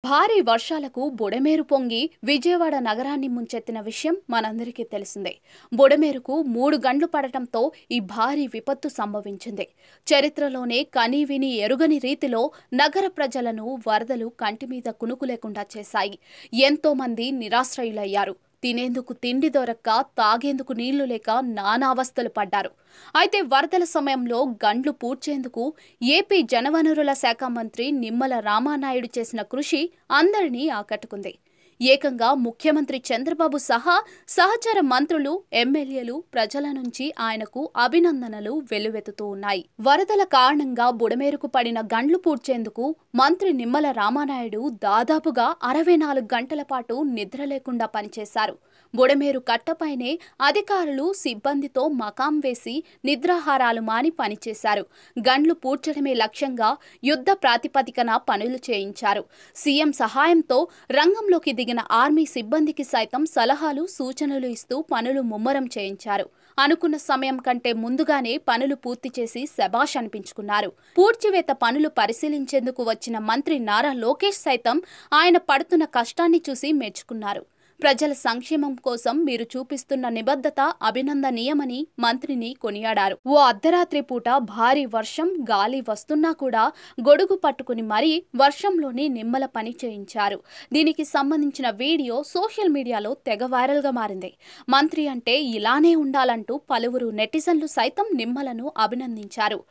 భారీ వర్షాలకు బుడమేరు పొంగి విజయవాడ నగరాన్ని ముంచెత్తిన విషయం మనందరికీ తెలిసిందే. బుడమేరుకు 3 గంటలు పడటంతో ఈ భారీ విపత్తు సంభవించింది. చరిత్రలోనే కనీవిని ఎరుగని రీతిలో నగర ప్రజలను వరదలు కంటిమీద కునుకు లేకుండా చేశాయి. ఎంతో మంది నిరాశ్రయులయ్యారు. తినేందుకు తిండి దొరక్క, తాగేందుకు నీళ్లు లేక నానా అవస్థలు పడ్డారు. అయితే వరదల సమయంలో గండ్లు పూడ్చేందుకు ఏపీ జలవనరుల శాఖ మంత్రి నిమ్మల రామానాయుడు చేసిన కృషి అందరినీ ఆకట్టుకుంది. ఏకంగా ముఖ్యమంత్రి చంద్రబాబు సహా సహచర మంత్రులు, ఎమ్మెల్యేలు, ప్రజల నుంచి ఆయనకు అభినందనలు వెల్లువెత్తుతూ ఉన్నాయి. వరదల కారణంగా బుడమేరుకు పడిన గండ్లు పూడ్చేందుకు మంత్రి నిమ్మల రామానాయుడు దాదాపుగా 64 గంటల పాటు నిద్ర లేకుండా పనిచేశారు. బుడమేరు కట్టపైనే అధికారులు, సిబ్బందితో మకాం వేసి నిద్రాహారాలు మాని పనిచేశారు. గండ్లు పూడ్చడమే లక్ష్యంగా యుద్ధ ప్రాతిపదికన పనులు చేయించారు. సీఎం సహాయంతో రంగంలోకి దిగిన ఆర్మీ సిబ్బందికి సైతం సలహాలు, సూచనలు ఇస్తూ పనులు ముమ్మరం చేయించారు. అనుకున్న సమయం కంటే ముందుగానే పనులు పూర్తి చేసి శభాష్ అనిపించుకున్నారు. పూడ్చివేత పనులు పరిశీలించేందుకు వచ్చిన మంత్రి నారా లోకేష్ సైతం ఆయన పడుతున్న కష్టాన్ని చూసి మెచ్చుకున్నారు. ప్రజల సంక్షేమం కోసం మీరు చూపిస్తున్న నిబద్ధత అభినందనీయమని మంత్రిని కొనియాడారు. ఓ అర్ధరాత్రి పూట భారీ వర్షం, గాలి వస్తున్నా కూడా గొడుగు పట్టుకుని మరీ వర్షంలోని నిమ్మల పని చేయించారు. దీనికి సంబంధించిన వీడియో సోషల్ మీడియాలో తెగ వైరల్ గా మారింది. మంత్రి అంటే ఇలానే ఉండాలంటూ పలువురు నెటిజన్లు సైతం నిమ్మలను అభినందించారు.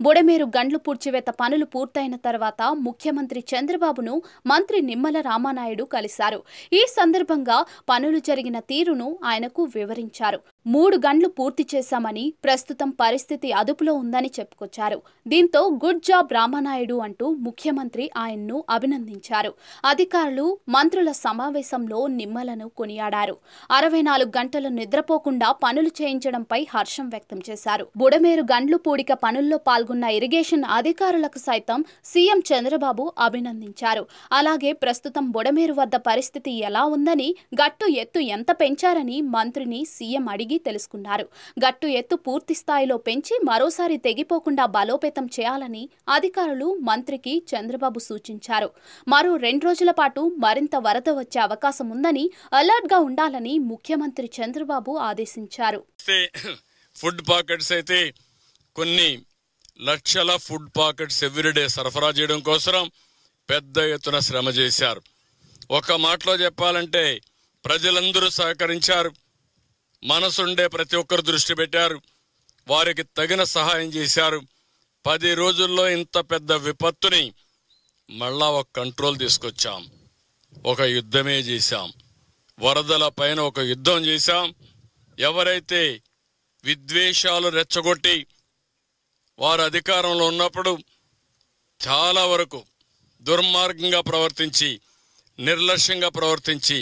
బుడమేరు గండ్లు పూడ్చివేత పనులు పూర్తయిన తర్వాత ముఖ్యమంత్రి చంద్రబాబును మంత్రి నిమ్మల రామానాయుడు కలిశారు. ఈ సందర్భంగా పనులు జరిగిన తీరును ఆయనకు వివరించారు. 3 గంటలు పూర్తి చేశామని, ప్రస్తుతం పరిస్థితి అదుపులో ఉందని చెప్పుకొచ్చారు. దీంతో గుడ్ జాబ్ రామానాయుడు అంటూ ముఖ్యమంత్రి ఆయన్ను అభినందించారు. అధికారులు, మంత్రుల సమావేశంలో నిమ్మలను కొనియాడారు. 64 గంటలు నిద్రపోకుండా పనులు చేయించడంపై హర్షం వ్యక్తం చేశారు. బుడమేరు గండ్లు పూడిక పనుల్లో పాల్గొన్న ఇరిగేషన్ అధికారులకు సైతం సీఎం చంద్రబాబు అభినందించారు. అలాగే ప్రస్తుతం బుడమేరు వద్ద పరిస్థితి ఎలా ఉందని, గట్టు ఎత్తు ఎంత పెంచారని మంత్రిని సీఎం అడిగి తెలుసుకున్నారు. గట్టు ఎత్తు పూర్తి స్థాయిలో పెంచి మరోసారి తెగిపోకుండా బలోపేతం చేయాలని అధికారులు, మంత్రికి చంద్రబాబు సూచించారు. మరో 2 రోజుల పాటు మరింత వరద వచ్చే అవకాశం ఉందని, అలర్ట్ గా ఉండాలని ముఖ్యమంత్రి చంద్రబాబు ఆదేశించారు. ఫుడ్ పాకెట్స్ అయితే కొన్ని లక్షల ఫుడ్ పాకెట్స్ ఎవ్రీడే సరఫరా చేయడం కోసం పెద్ద ఎత్తున శ్రమ చేశారు. ఒక మాటలో చెప్పాలంటే ప్రజలందరూ సహకరించారు. మనసుండే ప్రతి ఒక్కరు దృష్టి పెట్టారు. వారికి తగిన సహాయం చేశారు. 10 రోజుల్లో ఇంత పెద్ద విపత్తుని మళ్ళా ఒక కంట్రోల్ తీసుకొచ్చాం. ఒక యుద్ధమే చేశాం. వరదల పైన ఒక యుద్ధం చేశాం. ఎవరైతే విద్వేషాలు రెచ్చగొట్టి వారు అధికారంలో ఉన్నప్పుడు చాలా వరకు దుర్మార్గంగా ప్రవర్తించి, నిర్లక్ష్యంగా ప్రవర్తించి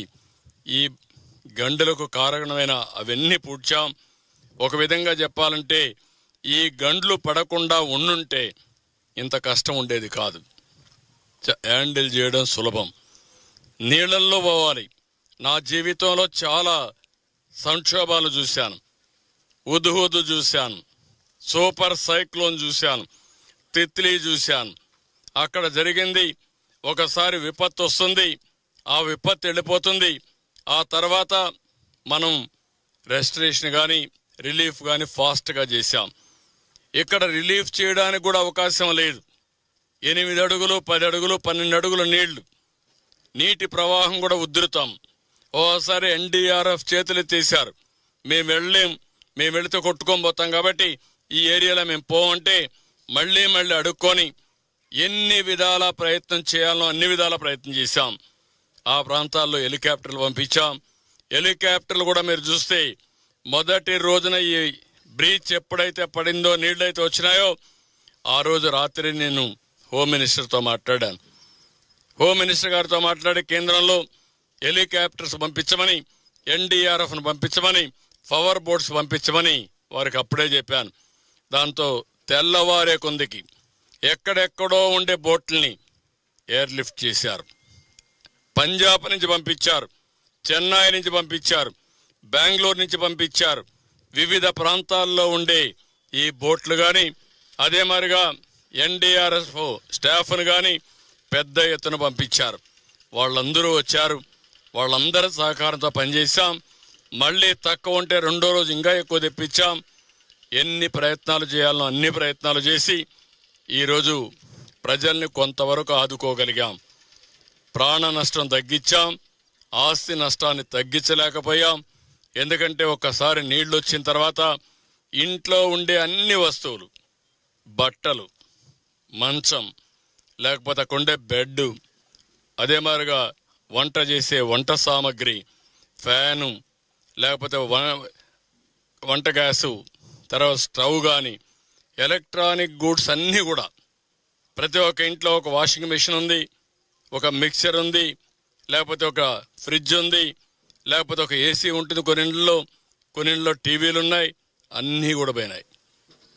ఈ గండులకు కారణమైన అవన్నీ పూడ్చాం. ఒక విధంగా చెప్పాలంటే ఈ గండ్లు పడకుండా ఉండుంటే ఇంత కష్టం ఉండేది కాదు. హ్యాండిల్ చేయడం సులభం. నీళ్ళల్లో పోవాలి. నా జీవితంలో చాలా సంక్షోభాలు చూశాను. ఉదుహుదు చూశాను, సూపర్ సైక్లోన్ చూశాను, తిత్లీ చూశాను. అక్కడ జరిగింది, ఒకసారి విపత్తు వస్తుంది, ఆ విపత్తు వెళ్ళిపోతుంది. ఆ తర్వాత మనం రెస్టరేషన్ కానీ, రిలీఫ్ కానీ ఫాస్ట్గా చేశాం. ఇక్కడ రిలీఫ్ చేయడానికి కూడా అవకాశం లేదు. 8 అడుగులు, 10 అడుగులు, 12 అడుగుల నీళ్లు, నీటి ప్రవాహం కూడా ఉధృతం. ఓసారి ఎన్డీఆర్ఎఫ్ చేతులెత్తేశారు. మేము వెళితే కొట్టుకొని పోతాం కాబట్టి ఈ ఏరియాలో మేము పోవంటే మళ్ళీ అడుక్కొని ఎన్ని విధాల ప్రయత్నం చేయాలో అన్ని విధాల ప్రయత్నం చేశాం. ఆ ప్రాంతాల్లో హెలికాప్టర్లు పంపించాం. హెలికాప్టర్లు కూడా మీరు చూస్తే మొదటి రోజున ఈ బ్రీచ్ ఎప్పుడైతే పడిందో, నీళ్ళైతే వచ్చినాయో, ఆ రోజు రాత్రి నేను హోమ్ మినిస్టర్తో మాట్లాడాను. హోమ్ మినిస్టర్ గారితో మాట్లాడి కేంద్రంలో హెలికాప్టర్స్ పంపించమని, ఎన్డీఆర్ఎఫ్ను పంపించమని, పవర్ బోట్స్ పంపించమని వారికి అప్పుడే చెప్పాను. దాంతో తెల్లవారే కొందికి ఎక్కడెక్కడో ఉండే బోట్లని ఎయిర్ లిఫ్ట్ చేశారు. పంజాబ్ నుంచి పంపించారు, చెన్నై నుంచి పంపించారు, బెంగళూరు నుంచి పంపించారు. వివిధ ప్రాంతాల్లో ఉండే ఈ బోట్లు కానీ, అదే మరిగా ఎన్డీఆర్ఎఫ్ స్టాఫ్ను కానీ పెద్ద ఎత్తున పంపించారు. వాళ్ళందరూ వచ్చారు. వాళ్ళందరి సహకారంతో పనిచేశాం. మళ్ళీ తక్కువ ఉంటే రెండో రోజు ఇంకా ఎక్కువ తెప్పించాం. ఎన్ని ప్రయత్నాలు చేయాలనో అన్ని ప్రయత్నాలు చేసి ఈరోజు ప్రజల్ని కొంతవరకు ఆదుకోగలిగాం. ప్రాణ నష్టం తగ్గించాం, ఆస్తి నష్టాన్ని తగ్గించలేకపోయాం. ఎందుకంటే ఒక్కసారి నీళ్లు వచ్చిన తర్వాత ఇంట్లో ఉండే అన్ని వస్తువులు, బట్టలు, మంచం, లేకపోతే అక్కడ ఉండే బెడ్, అదే మాదిరిగా వంట చేసే వంట సామాగ్రి, ఫ్యాను, లేకపోతే వంట గ్యాసు, తర్వాత స్టవ్ కానీ ఎలక్ట్రానిక్ గూడ్స్ అన్నీ కూడా ప్రతి ఒక్క ఇంట్లో ఒక వాషింగ్ మెషిన్ ఉంది, ఒక మిక్సర్ ఉంది, లేకపోతే ఒక ఫ్రిడ్జ్ ఉంది, లేకపోతే ఒక ఏసీ ఉంటుంది. కొన్ని ఇళ్ళలో టీవీలు ఉన్నాయి. అన్నీ కూడా పోయినాయి.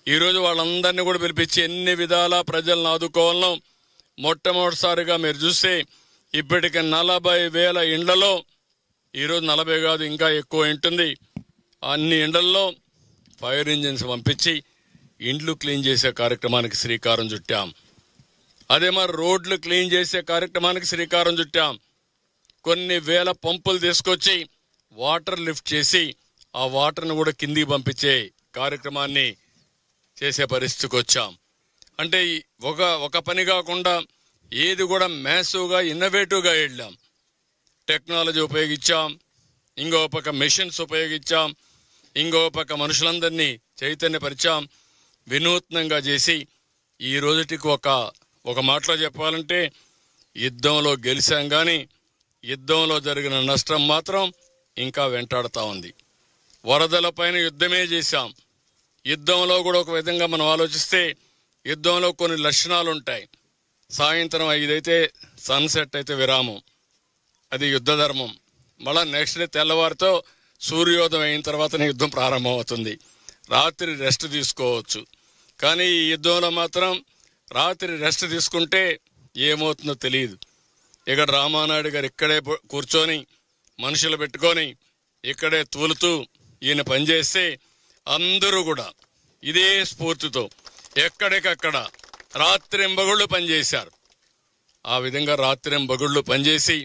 ఈరోజు వాళ్ళందరినీ కూడా పిలిపించి ఎన్ని విధాలా ప్రజలను ఆదుకోవాలనో మొట్టమొదటిసారిగా మీరు చూస్తే ఇప్పటికి 40,000 ఇండ్లలో, ఈరోజు 40 కాదు ఇంకా ఎక్కువ ఉంటుంది, అన్ని ఇండ్లలో ఫైర్ ఇంజిన్స్ పంపించి ఇండ్లు క్లీన్ చేసే కార్యక్రమానికి శ్రీకారం చుట్టాం. అదే మరి రోడ్లు క్లీన్ చేసే కార్యక్రమానికి శ్రీకారం చుట్టాం. కొన్ని వేల పంపులు తీసుకొచ్చి వాటర్ లిఫ్ట్ చేసి ఆ వాటర్ను కూడా కిందికి పంపించే కార్యక్రమాన్ని చేసే పరిస్థితికి వచ్చాం. అంటే ఒక పని కాకుండా ఏది కూడా మ్యాసివ్గా ఇన్నోవేటివ్గా వెళ్ళాం. టెక్నాలజీ ఉపయోగించాం, ఇంకో పక్క మెషిన్స్ ఉపయోగించాం, ఇంకో పక్క మనుషులందరినీ చైతన్యపరిచాం, వినూత్నంగా చేసి ఈ రోజుటికి ఒక మాటలో చెప్పాలంటే యుద్ధంలో గెలిచాం, కానీ యుద్ధంలో జరిగిన నష్టం మాత్రం ఇంకా వెంటాడుతూ ఉంది. వరదల పైన యుద్ధమే చేశాం. యుద్ధంలో కూడా ఒక విధంగా మనం ఆలోచిస్తే యుద్ధంలో కొన్ని లక్షణాలు ఉంటాయి. సాయంత్రం 5 అయితే సన్సెట్ అయితే విరామం, అది యుద్ధ ధర్మం. మళ్ళా నెక్స్ట్ డే తెల్లవారితో సూర్యోదయం అయిన తర్వాతనే యుద్ధం ప్రారంభం అవుతుంది. రాత్రి రెస్ట్ తీసుకోవచ్చు. కానీ ఈ యుద్ధంలో మాత్రం రాత్రి రెస్ట్ తీసుకుంటే ఏమవుతుందో తెలియదు. ఇక్కడ రామానాయుడు గారు ఇక్కడే కూర్చొని మనుషులు పెట్టుకొని ఇక్కడే తూలుతూ ఈయన పనిచేస్తే అందరూ కూడా ఇదే స్ఫూర్తితో ఎక్కడికక్కడ రాత్రింబగుళ్ళు పనిచేశారు. ఆ విధంగా రాత్రింబగుళ్ళు పనిచేసి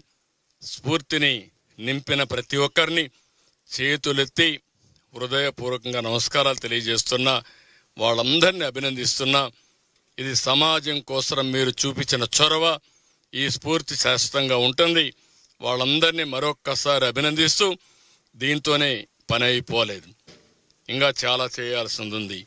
స్ఫూర్తిని నింపిన ప్రతి ఒక్కరిని చేతులెత్తి హృదయపూర్వకంగా నమస్కారాలు తెలియజేస్తున్నా, వాళ్ళందరినీ అభినందిస్తున్నా. ఇది సమాజం కోసం మీరు చూపించిన చొరవ, ఈ స్ఫూర్తి శాశ్వతంగా ఉంటుంది. వాళ్ళందరినీ మరొక్కసారి అభినందిస్తూ దీంతోనే పని అయిపోలేదు, ఇంకా చాలా చేయాల్సింది ఉంది.